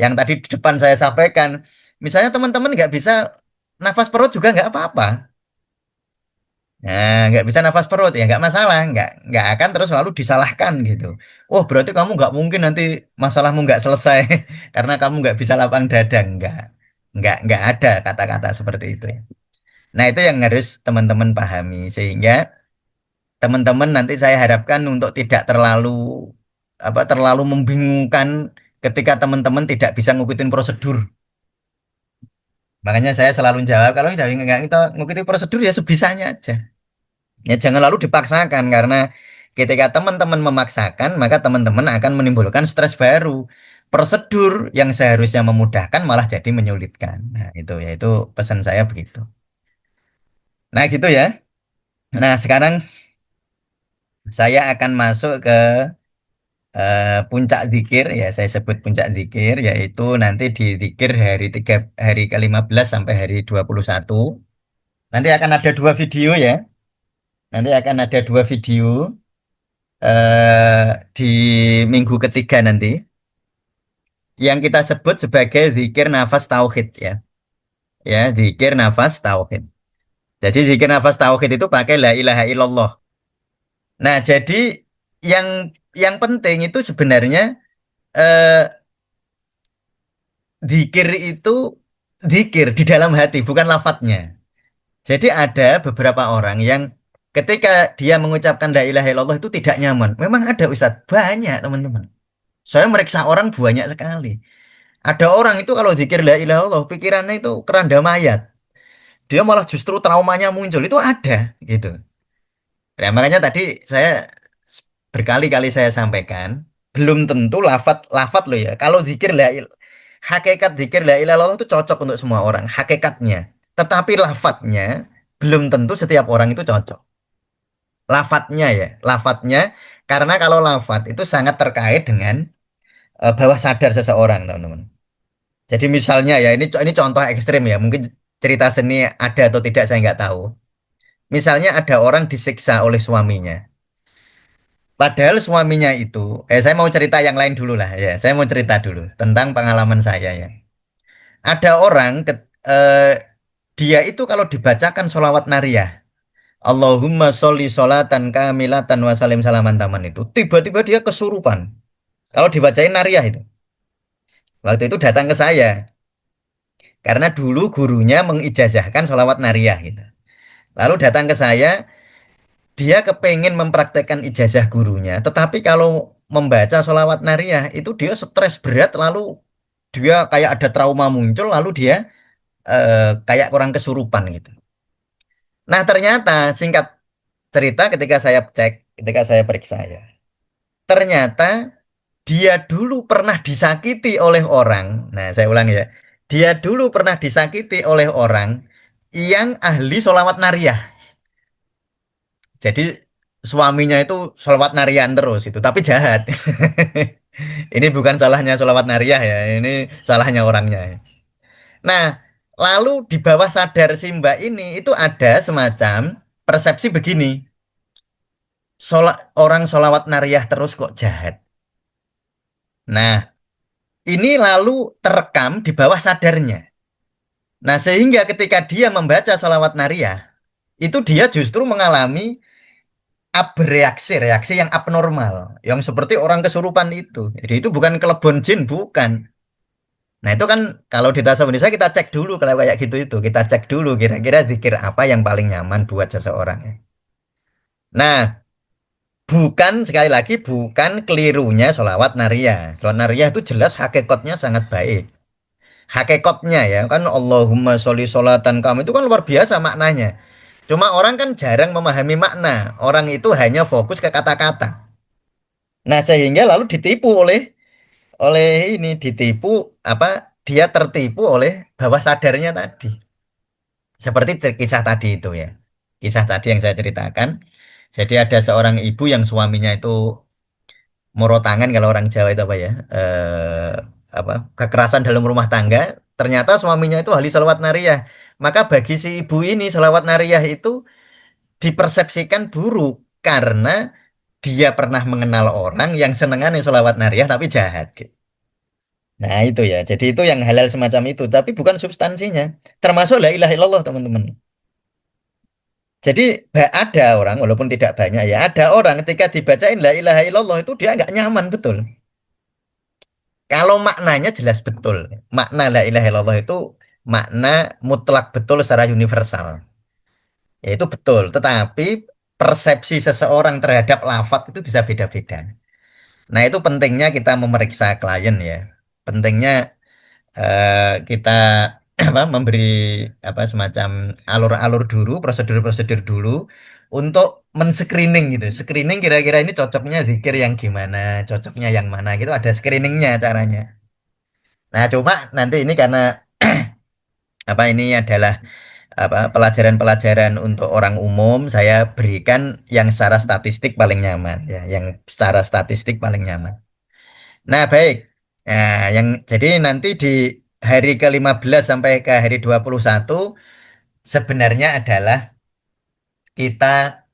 Speaker 1: Yang tadi di depan saya sampaikan, misalnya teman-teman nggak bisa nafas perut juga nggak apa-apa. Nah, nggak bisa nafas perut ya nggak masalah, nggak akan terus selalu disalahkan gitu. Oh, berarti kamu nggak mungkin nanti masalahmu nggak selesai karena kamu nggak bisa lapang dada, nggak ada kata-kata seperti itu ya. Nah, itu yang harus teman-teman pahami sehingga teman-teman nanti saya harapkan untuk tidak terlalu membingungkan ketika teman-teman tidak bisa ngikutin prosedur. Makanya saya selalu jawab kalau nggak kita ngikutin prosedur ya sebisanya aja. Ya jangan lalu dipaksakan karena ketika teman-teman memaksakan maka teman-teman akan menimbulkan stres baru. Prosedur yang seharusnya memudahkan malah jadi menyulitkan. Nah, itu ya itu pesan saya begitu. Nah, gitu ya. Nah, sekarang saya akan masuk ke puncak zikir ya, saya sebut puncak zikir yaitu nanti di zikir hari ke-15 sampai hari 21. Nanti akan ada dua video ya. Nanti akan ada dua video di minggu ketiga nanti yang kita sebut sebagai zikir nafas tauhid ya. Ya, zikir nafas tauhid. Jadi zikir nafas tauhid itu pakai la ilaha illallah. Nah, jadi yang yang penting itu sebenarnya eh, zikir itu zikir di dalam hati, bukan lafadznya. Jadi ada beberapa orang yang ketika dia mengucapkan la ilaha illallah itu tidak nyaman. Memang ada Ustadz, banyak teman-teman. Saya meriksa orang banyak sekali. Ada orang itu kalau zikir la ilaha illallah, pikirannya itu keranda mayat. Dia malah justru traumanya muncul. Itu ada gitu. Nah, makanya tadi saya berkali-kali saya sampaikan, belum tentu lafat loh ya. Kalau hakikat zikir la ilaha illallah itu cocok untuk semua orang, hakikatnya. Tetapi lafadznya belum tentu setiap orang itu cocok. Lafadznya ya, lafadznya karena kalau lafadz itu sangat terkait dengan bawah sadar seseorang, teman-teman. Jadi misalnya ya ini contoh ekstrim ya, mungkin cerita seni ada atau tidak saya nggak tahu. Misalnya ada orang disiksa oleh suaminya. Padahal suaminya itu, saya mau cerita yang lain dulu lah ya. Saya mau cerita dulu tentang pengalaman saya ya. Ada orang dia itu kalau dibacakan sholawat nariyah, Allahumma sholli sholatan kamilatan wa salim salaman taman itu, tiba-tiba dia kesurupan. Kalau dibacain nariyah itu, waktu itu datang ke saya karena dulu gurunya mengijazahkan sholawat nariyah gitu. Lalu datang ke saya, dia kepengen mempraktekkan ijazah gurunya, tetapi kalau membaca sholawat nariyah itu dia stres berat, lalu dia kayak ada trauma muncul, lalu dia kayak kurang kesurupan gitu. Nah ternyata singkat cerita ketika saya periksa ya, ternyata dia dulu pernah disakiti oleh orang. Nah saya ulang ya, dia dulu pernah disakiti oleh orang yang ahli sholawat nariyah. Jadi suaminya itu sholawat narian terus itu, tapi jahat. Ini bukan salahnya sholawat nariyah ya, ini salahnya orangnya. Nah, lalu di bawah sadar si Mbak ini itu ada semacam persepsi begini, orang sholawat nariyah terus kok jahat. Nah, ini lalu terekam di bawah sadarnya. Nah, sehingga ketika dia membaca sholawat nariyah, itu dia justru mengalami reaksi yang abnormal, yang seperti orang kesurupan itu. Jadi itu bukan kelebon jin, bukan. Nah itu kan kalau di tasawuf Indonesia kita cek dulu kalau kayak gitu itu, kita cek dulu kira-kira zikir apa yang paling nyaman buat seseorang. Nah bukan sekali lagi bukan kelirunya sholawat nariyah. Sholawat nariyah itu jelas hakikatnya sangat baik. Hakikatnya ya kan Allahumma sholli sholatan kamu itu kan luar biasa maknanya. Cuma orang kan jarang memahami makna. Orang itu hanya fokus ke kata-kata. Nah, sehingga lalu ditipu oleh ini ditipu apa dia tertipu oleh bawah sadarnya tadi. Seperti kisah tadi itu ya. Kisah tadi yang saya ceritakan. Jadi ada seorang ibu yang suaminya itu moro tangan kalau orang Jawa itu apa ya? Apa? Kekerasan dalam rumah tangga. Ternyata suaminya itu ahli sholawat nariyah. Maka bagi si ibu ini sholawat nariyah itu dipersepsikan buruk karena dia pernah mengenal orang yang senengannya sholawat nariyah tapi jahat. Nah itu ya, jadi itu yang halal semacam itu, tapi bukan substansinya. Termasuk la ilaha illallah teman-teman. Jadi ada orang, walaupun tidak banyak ya, ada orang ketika dibacain la ilaha illallah itu dia nggak nyaman betul. Kalau maknanya jelas betul. Makna la ilaha illallah itu makna mutlak betul secara universal. Ya itu betul, tetapi persepsi seseorang terhadap lafadz itu bisa beda-beda. Nah itu pentingnya kita memeriksa klien ya. Pentingnya kita apa memberi apa semacam alur-alur dulu, prosedur-prosedur dulu untuk men-screening gitu. Screening kira-kira ini cocoknya zikir yang gimana, cocoknya yang mana gitu ada screeningnya caranya. Nah, cuma nanti ini karena apa ini adalah apa pelajaran-pelajaran untuk orang umum, saya berikan yang secara statistik paling nyaman ya, yang secara statistik paling nyaman. Nah, baik. Nah, yang jadi nanti di hari ke-15 sampai ke hari 21 sebenarnya adalah kita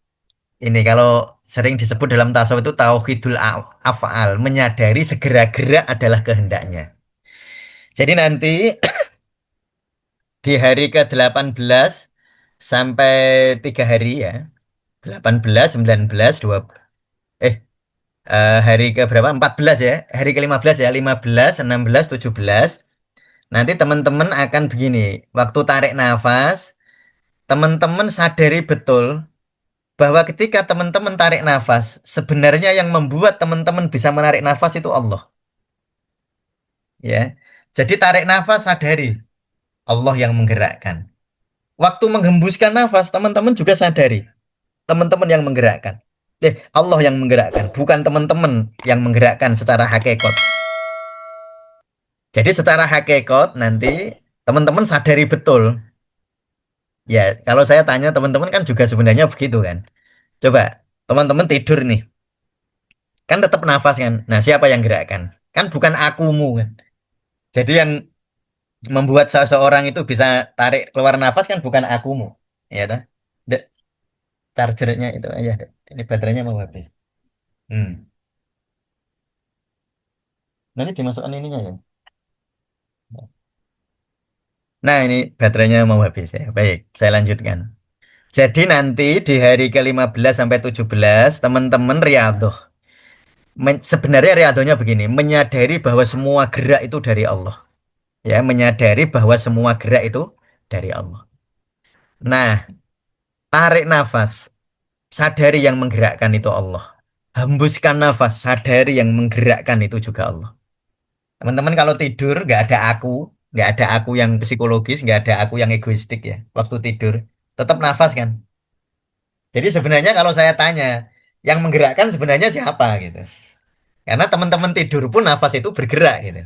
Speaker 1: ini kalau sering disebut dalam tasawuf itu tauhidul af'al, menyadari segera gerak adalah kehendaknya. Jadi nanti di hari ke-18 sampai 3 hari ya, 18, 19, 20 eh hari ke berapa? 14 ya. Hari ke-15 ya, 15, 16, 17. Nanti teman-teman akan begini, waktu tarik nafas, teman-teman sadari betul bahwa ketika teman-teman tarik nafas, sebenarnya yang membuat teman-teman bisa menarik nafas itu Allah, ya. Jadi tarik nafas sadari Allah yang menggerakkan. Waktu menghembuskan nafas, teman-teman juga sadari teman-teman yang menggerakkan. Allah yang menggerakkan, bukan teman-teman yang menggerakkan secara hakikat. Jadi secara hakikat nanti teman-teman sadari betul. Ya, kalau saya tanya teman-teman kan juga sebenarnya begitu kan. Coba teman-teman tidur nih, kan tetap nafas kan. Nah, siapa yang gerakkan? Kan bukan akumu kan. Jadi yang membuat seseorang itu bisa tarik keluar nafas kan bukan akumu. Ya toh? Dek, chargernya itu aja, Dek. Ini baterainya mau habis. Hmm. Nanti dimasukkan ininya ya. Nah, ini baterainya mau habis ya. Baik, saya lanjutkan. Jadi nanti di hari ke-15 sampai 17 teman-teman riyadhah. Sebenarnya riadohnya begini, menyadari bahwa semua gerak itu dari Allah. Ya, menyadari bahwa semua gerak itu dari Allah. Nah, tarik nafas. sadari yang menggerakkan itu Allah. Hembuskan nafas, sadari yang menggerakkan itu juga Allah. Teman-teman kalau tidur nggak ada aku yang psikologis, nggak ada aku yang egoistik ya. Waktu tidur, tetap nafas kan. Jadi sebenarnya kalau saya tanya, yang menggerakkan sebenarnya siapa gitu. Karena teman-teman tidur pun nafas itu bergerak gitu.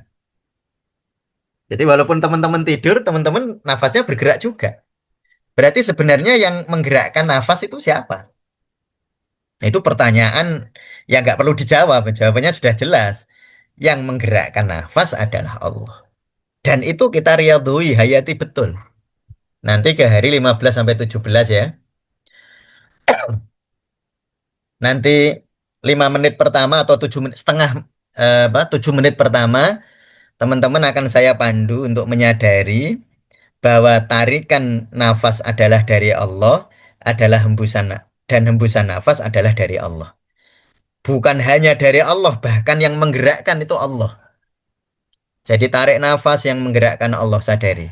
Speaker 1: Jadi walaupun teman-teman tidur, teman-teman nafasnya bergerak juga. Berarti sebenarnya yang menggerakkan nafas itu siapa? Nah, itu pertanyaan yang nggak perlu dijawab. Jawabannya sudah jelas. Yang menggerakkan nafas adalah Allah. Dan itu kita riyadhui, hayati betul. Nanti ke hari 15 sampai 17 ya. Nanti 5 menit pertama atau 7 menit setengah 7 menit pertama teman-teman akan saya pandu untuk menyadari bahwa tarikan nafas adalah dari Allah, adalah dan hembusan nafas adalah dari Allah. Bukan hanya dari Allah, bahkan yang menggerakkan itu Allah. Jadi tarik nafas yang menggerakkan Allah sadari.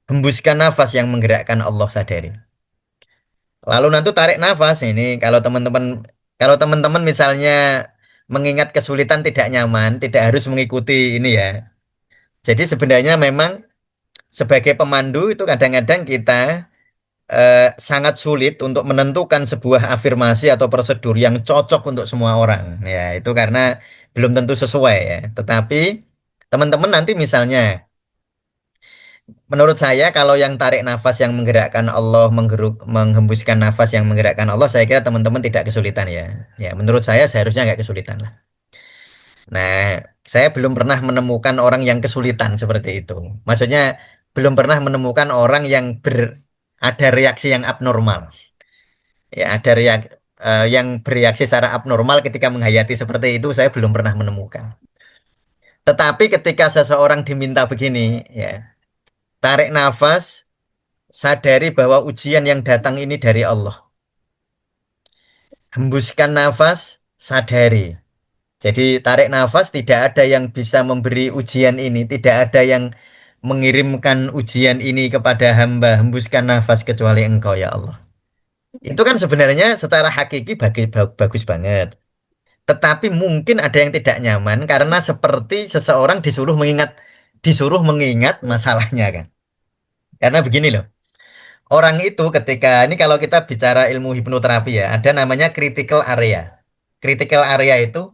Speaker 1: Hembuskan nafas yang menggerakkan Allah sadari. Lalu nanti tarik nafas ini kalau teman-teman misalnya mengingat kesulitan tidak nyaman, tidak harus mengikuti ini ya. Jadi sebenarnya memang sebagai pemandu itu kadang-kadang kita sangat sulit untuk menentukan sebuah afirmasi atau prosedur yang cocok untuk semua orang. Ya, itu karena belum tentu sesuai ya. Tetapi teman-teman nanti misalnya, menurut saya kalau yang tarik nafas yang menggerakkan Allah, menghembuskan nafas yang menggerakkan Allah, saya kira teman-teman tidak kesulitan ya. Ya, menurut saya seharusnya nggak kesulitan lah. Nah, saya belum pernah menemukan orang yang kesulitan seperti itu. Maksudnya belum pernah menemukan orang yang ada reaksi yang abnormal. Ya, ada yang bereaksi secara abnormal ketika menghayati seperti itu, saya belum pernah menemukan. Tetapi ketika seseorang diminta begini, ya, tarik nafas, sadari bahwa ujian yang datang ini dari Allah. Hembuskan nafas, sadari. Jadi tarik nafas, tidak ada yang bisa memberi ujian ini, tidak ada yang mengirimkan ujian ini kepada hamba. Hembuskan nafas kecuali Engkau ya Allah. Itu kan sebenarnya secara hakiki bagus banget. Tetapi mungkin ada yang tidak nyaman karena seperti seseorang disuruh mengingat masalahnya kan. Karena begini loh. Orang itu ketika ini kalau kita bicara ilmu hipnoterapi ya, ada namanya critical area. Critical area itu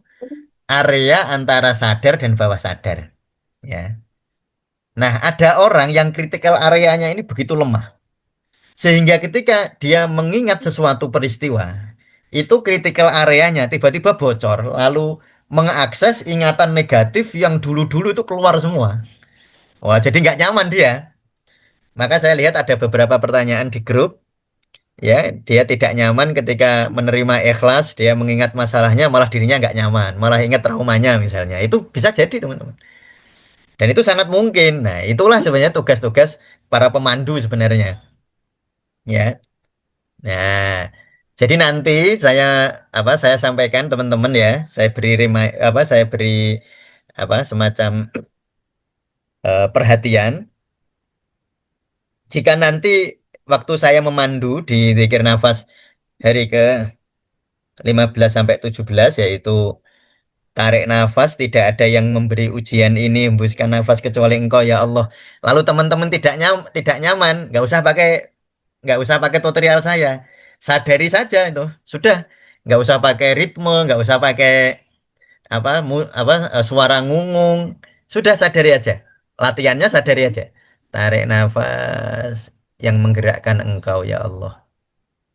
Speaker 1: area antara sadar dan bawah sadar, ya. Nah, ada orang yang critical areanya ini begitu lemah sehingga ketika dia mengingat sesuatu peristiwa, itu critical areanya tiba-tiba bocor lalu mengakses ingatan negatif yang dulu-dulu itu keluar semua. Wah, jadi nggak nyaman dia. Maka saya lihat ada beberapa pertanyaan di grup, ya, dia tidak nyaman ketika menerima ikhlas, dia mengingat masalahnya malah dirinya nggak nyaman, malah ingat traumanya misalnya. Itu bisa jadi teman-teman. Dan itu sangat mungkin. Nah, itulah sebenarnya tugas-tugas para pemandu sebenarnya, ya. Nah, jadi nanti saya saya sampaikan teman-teman ya, saya beri semacam perhatian jika nanti waktu saya memandu di zikir nafas hari ke 15 sampai 17 yaitu tarik nafas, tidak ada yang memberi ujian ini, hembuskan nafas kecuali Engkau ya Allah. Lalu teman-teman tidak nyaman, nggak usah pakai tutorial saya. Sadari saja itu. Sudah, nggak usah pakai ritme, nggak usah pakai suara ngungung. Sudah sadari aja. Latihannya sadari aja. Tarik nafas yang menggerakkan Engkau ya Allah.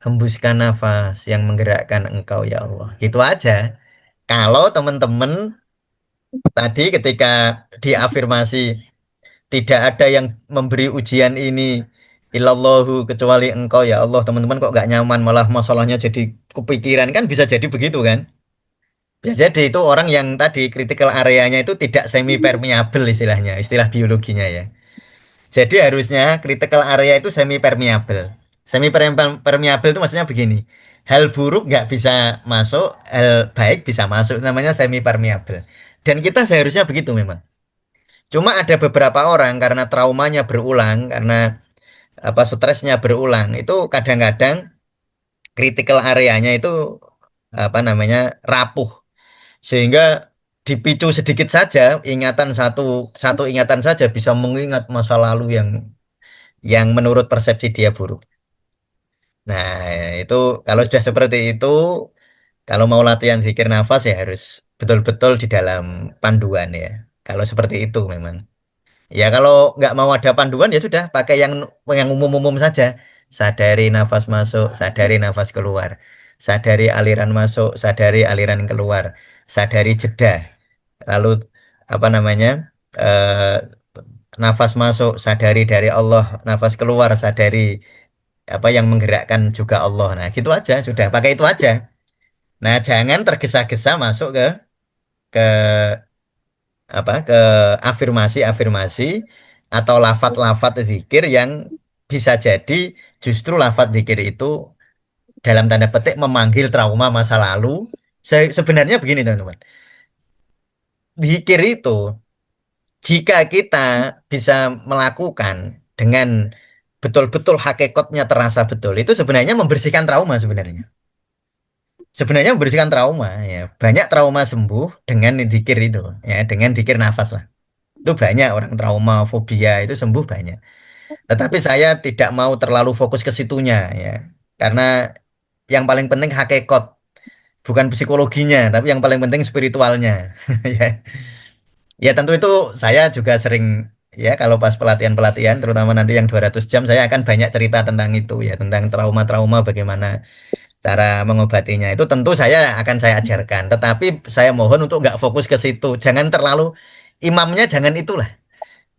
Speaker 1: Hembuskan nafas yang menggerakkan Engkau ya Allah. Gitu aja. Kalau teman-teman tadi ketika diafirmasi tidak ada yang memberi ujian ini ilallahu kecuali engkau ya Allah, teman-teman kok nggak nyaman malah masalahnya jadi kepikiran kan bisa jadi begitu kan. Bisa jadi itu orang yang tadi critical areanya itu tidak semi permeable istilahnya, istilah biologinya ya. Jadi harusnya critical area itu semi permeable. Semi permeable itu maksudnya begini, hal buruk nggak bisa masuk, hal baik bisa masuk, namanya semi permeable. Dan kita seharusnya begitu memang. Cuma ada beberapa orang karena traumanya berulang, karena stresnya berulang, itu kadang-kadang critical areanya itu apa namanya rapuh, sehingga dipicu sedikit saja ingatan satu satu ingatan saja bisa mengingat masa lalu yang menurut persepsi dia buruk. Nah, itu kalau sudah seperti itu, kalau mau latihan zikir nafas ya harus betul-betul di dalam panduan ya. Kalau seperti itu memang. Ya kalau nggak mau ada panduan ya sudah pakai yang umum-umum saja. Sadari nafas masuk, sadari nafas keluar. Sadari aliran masuk, sadari aliran keluar. Sadari jeda. Lalu apa namanya? eh, Nafas masuk, sadari dari Allah. Nafas keluar, sadari apa yang menggerakkan juga Allah. Nah, gitu aja, sudah pakai itu aja. Nah, jangan tergesa-gesa masuk ke ke afirmasi-afirmasi atau lafat-lafat zikir yang bisa jadi justru lafat zikir itu dalam tanda petik memanggil trauma masa lalu. Sebenarnya begini, teman-teman. Zikir itu jika kita bisa melakukan dengan betul-betul hakikatnya terasa betul, itu sebenarnya membersihkan trauma sebenarnya. Sebenarnya membersihkan trauma ya. Banyak trauma sembuh dengan zikir itu ya, dengan zikir nafas lah. Itu banyak orang trauma, fobia itu sembuh banyak. Tetapi saya tidak mau terlalu fokus ke situnya ya. Karena yang paling penting hakikat, bukan psikologinya, tapi yang paling penting spiritualnya. Ya. Ya tentu itu saya juga sering ya kalau pas pelatihan-pelatihan terutama nanti yang 200 jam saya akan banyak cerita tentang itu ya, tentang trauma-trauma bagaimana cara mengobatinya. Itu tentu saya ajarkan, tetapi saya mohon untuk nggak fokus ke situ. Jangan terlalu imamnya jangan itulah.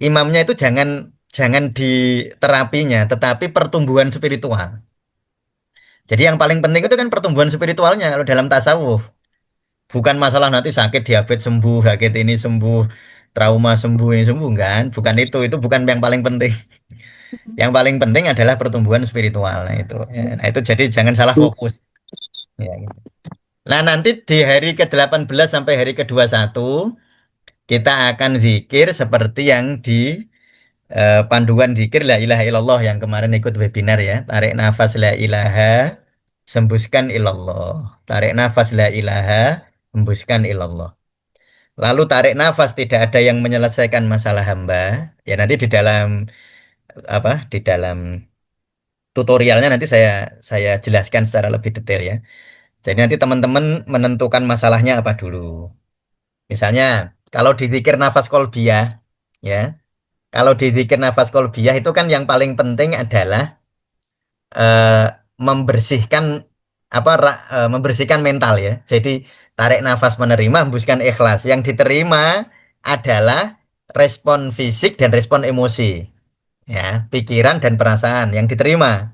Speaker 1: Imamnya itu jangan di terapinya, tetapi pertumbuhan spiritual. Jadi yang paling penting itu kan pertumbuhan spiritualnya kalau dalam tasawuf. Bukan masalah nanti sakit diabetes sembuh, sakit ini sembuh, trauma sembuh ini sembuh kan? Bukan itu. Itu bukan yang paling penting. Yang paling penting adalah pertumbuhan spiritual. Nah itu. Ya. Nah itu jadi jangan salah fokus. Ya, gitu. Nah nanti di hari ke-18 sampai hari ke-21 kita akan zikir seperti yang di panduan zikir la ilaha illallah yang kemarin ikut webinar ya. Tarik nafas la ilaha, sembuskan illallah. Tarik nafas la ilaha, hembuskan illallah. Lalu tarik nafas tidak ada yang menyelesaikan masalah hamba. Ya nanti di dalam di dalam tutorialnya nanti saya jelaskan secara lebih detail ya. Jadi nanti teman-teman menentukan masalahnya apa dulu. Misalnya kalau di zikir nafas kolbiyah ya, kalau di zikir nafas kolbiyah itu kan yang paling penting adalah eh, membersihkan membersihkan mental ya. Jadi tarik nafas menerima, hembuskan ikhlas. Yang diterima adalah respon fisik dan respon emosi, ya, pikiran dan perasaan yang diterima.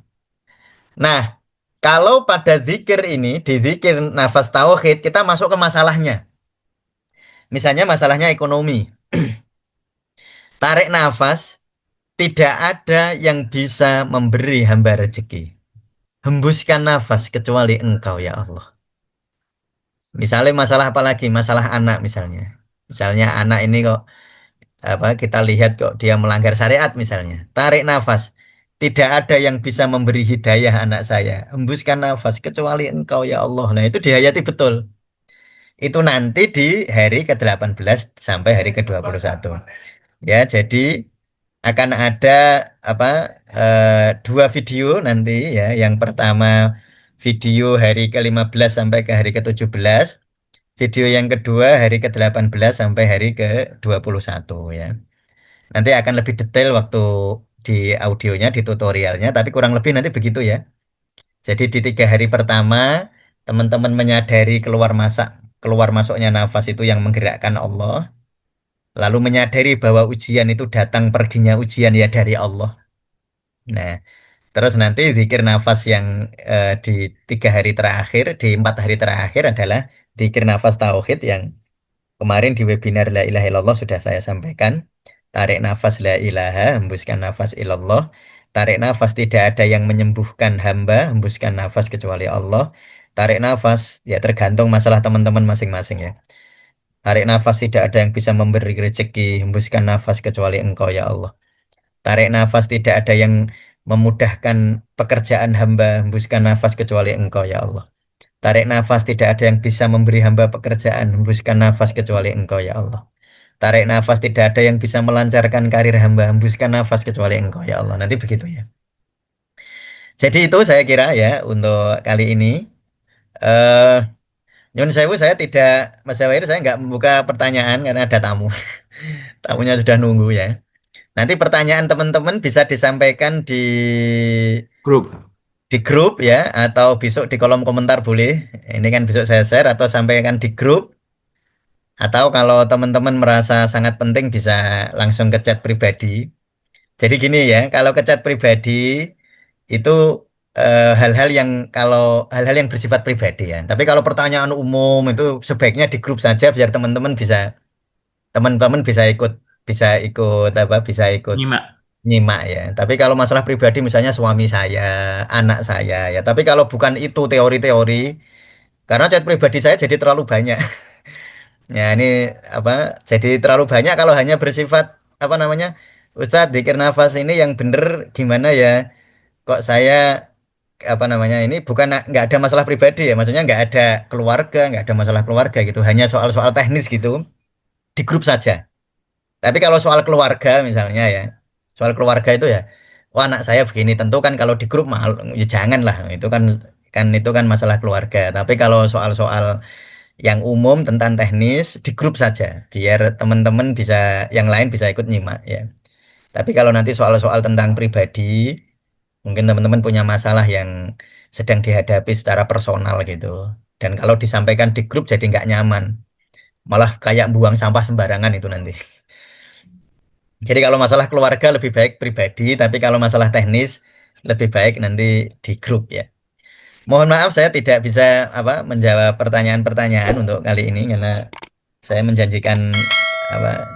Speaker 1: Nah, kalau pada zikir ini, di zikir nafas tauhid, kita masuk ke masalahnya. Misalnya masalahnya ekonomi. Tarik nafas, tidak ada yang bisa memberi hamba rezeki. Hembuskan nafas kecuali Engkau ya Allah. Misalnya masalah apa lagi? Masalah anak misalnya. Misalnya anak ini kok kita lihat kok dia melanggar syariat misalnya. Tarik nafas. Tidak ada yang bisa memberi hidayah anak saya. Hembuskan nafas kecuali Engkau ya Allah. Nah, itu dihayati betul. Itu nanti di hari ke-18 sampai hari ke-21. Ya, jadi akan ada apa dua video nanti ya. Yang pertama video hari ke-15 sampai ke hari ke-17. Video yang kedua hari ke-18 sampai hari ke-21 ya. Nanti akan lebih detail waktu di audionya, di tutorialnya, tapi kurang lebih nanti begitu ya. Jadi di 3 hari pertama, teman-teman menyadari keluar masuknya nafas itu yang menggerakkan Allah. Lalu menyadari bahwa ujian itu datang perginya ujian ya dari Allah. Nah, terus nanti zikir nafas yang di 3 hari terakhir, di 4 hari terakhir adalah zikir nafas tauhid yang kemarin di webinar La ilaha illallah sudah saya sampaikan. Tarik nafas la ilaha, hembuskan nafas illallah. Tarik nafas tidak ada yang menyembuhkan hamba, hembuskan nafas kecuali Allah. Tarik nafas, ya tergantung masalah teman-teman masing-masing ya. Tarik nafas tidak ada yang bisa memberi rezeki, hembuskan nafas kecuali Engkau ya Allah. Tarik nafas tidak ada yang memudahkan pekerjaan hamba, hembuskan nafas kecuali Engkau ya Allah. Tarik nafas, tidak ada yang bisa memberi hamba pekerjaan, hembuskan nafas kecuali Engkau ya Allah. Tarik nafas, tidak ada yang bisa melancarkan karir hamba, hembuskan nafas kecuali Engkau ya Allah. Nanti begitu ya. Jadi itu saya kira ya untuk kali ini. eh Nyun sewu, saya tidak, Mas Zawahir, saya nggak membuka pertanyaan karena ada tamu. Tamunya sudah nunggu ya. Nanti pertanyaan teman-teman bisa disampaikan
Speaker 3: Grup.
Speaker 1: di grup ya, atau besok di kolom komentar boleh. Ini kan besok saya share atau sampaikan di grup. Atau kalau teman-teman merasa sangat penting bisa langsung ke chat pribadi. Jadi gini ya, kalau ke chat pribadi itu hal-hal yang kalau hal-hal yang bersifat pribadi ya. Tapi kalau pertanyaan umum itu sebaiknya di grup saja biar teman-teman bisa ikut apa bisa ikut
Speaker 3: Nyimak.
Speaker 1: nyimak ya. Tapi kalau masalah pribadi misalnya suami saya, anak saya ya. Tapi kalau bukan itu teori-teori, karena chat pribadi saya jadi terlalu banyak. Ya ini apa? Jadi terlalu banyak kalau hanya bersifat apa namanya? Ustadz, zikir nafas ini yang bener gimana ya? Kok saya apa namanya ini bukan nggak ada masalah pribadi ya? Maksudnya nggak ada keluarga, nggak ada masalah keluarga gitu. Hanya soal-soal teknis gitu di grup saja. Tapi kalau soal keluarga misalnya ya, soal keluarga itu ya, wah anak saya begini, tentu kan kalau di grup mahal, ya jangan lah, itu kan masalah keluarga. Tapi kalau soal-soal yang umum tentang teknis di grup saja, biar teman-teman bisa, yang lain bisa ikut nyimak ya. Tapi kalau nanti soal-soal tentang pribadi, mungkin teman-teman punya masalah yang sedang dihadapi secara personal gitu. Dan kalau disampaikan di grup jadi nggak nyaman, malah kayak buang sampah sembarangan itu nanti. Jadi kalau masalah keluarga lebih baik pribadi, tapi kalau masalah teknis lebih baik nanti di grup ya. Mohon maaf saya tidak bisa apa menjawab pertanyaan-pertanyaan untuk kali ini karena saya menjanjikan apa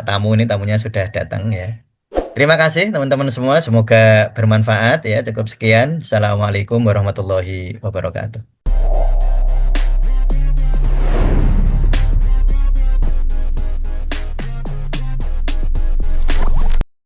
Speaker 1: tamu ini tamunya sudah datang ya. Terima kasih teman-teman semua, semoga bermanfaat ya. Cukup sekian. Assalamualaikum warahmatullahi wabarakatuh.